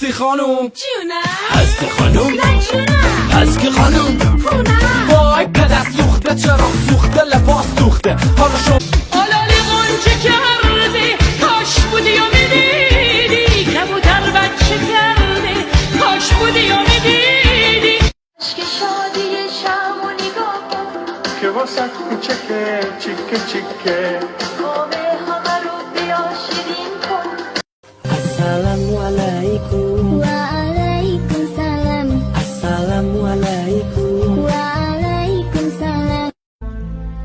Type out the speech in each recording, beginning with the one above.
هستی خانوم جونم هستی خانوم نه جونم هستی خانوم خونم وای پدر سوخته چرا سوخته لباس سوخته حالا شو آلالی غنچه کردی کاش بودی و میدیدی کبوتر بچه کردی کاش بودی و میدیدی عشق شادی شم و نگاه کن که واسه کوچکه چیکه چیکه کامه همه رو بیا شیرین کن السلام علیکم و علیکم سلام السلام علیکم و علیکم سلام.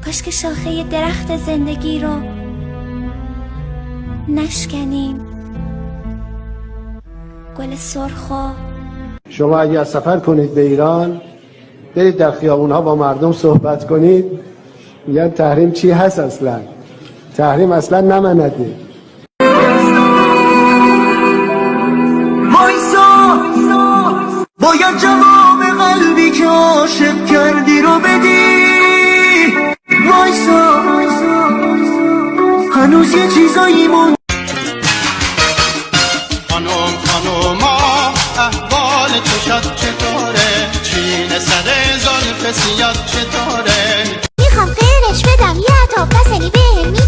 کاش که شاخه درخت زندگی رو نشکنیم، گل سرخو. شما اگر از سفر کنید به ایران، برید در خیابون‌ها با مردم صحبت کنید، میگن تحریم چی هست اصلا؟ تحریم اصلا نمنده. باید جواب قلبی که عاشق کردی رو بدی. وایسا هنوز یه چیزایی مون. خانوما احوال چشات چطوره؟ چین سر زلف سیاد چطوره؟ میخوام قیرش بدم یه تا پسنی بهم میدی؟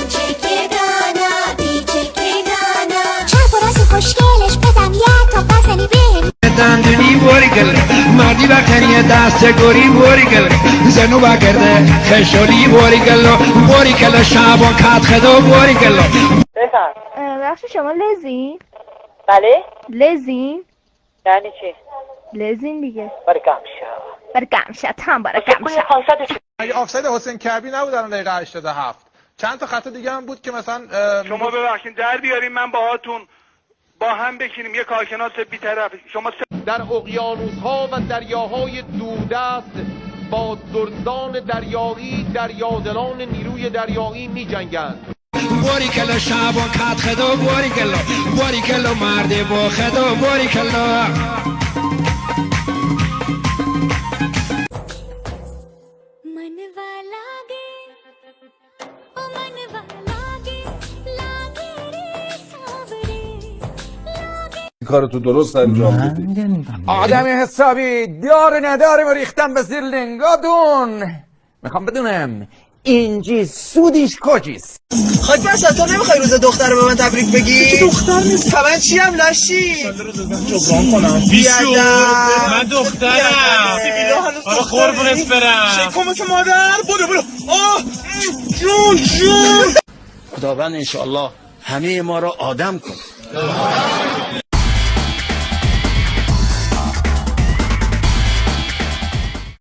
چکه دانا بی چکه دانا چرب و راست خوشگلش بدم یه تا پسنی بهم دندونی بوریگل مردی بکنی دست گوری بوریگل زنو بکرده خشولی بوریگل شعبان کت خدا بوریگل. بخش شما لزین؟ بله؟ لزین؟ یعنی چی؟ لزین دیگه. برگمشت هم برگمشت. اگه آفساید حسین کعبی نبود الان دقیقه 87 چند تا خط دیگه هم بود که مثلا شما ببخشید در بیاریم من باهاتون با هم بشینیم یه کارشناس بی‌طرف. شما در اقیانوس‌ها و دریاهای دوردست با دزدان دریایی دریادلان نیروی دریایی می‌جنگند. بوریگل شعبان کت خدا بوریگل مرد با خدا بوریگل. کارتو درست انجام بدی. آدمی حسابی داره نداره و ریختم به زیر لنگادون. میخوام بدونم اینجی سودیش کجیست؟ خاک بسر تو نمیخوای روز دختر رو به من تبریک بگی؟ چی دختر نیست؟ من چی هم لشی؟ جبران کنم من دخترم آره قربونت برم شکمه که مادر برو آه جون خداوند انشاءالله همه ما را آدم کن.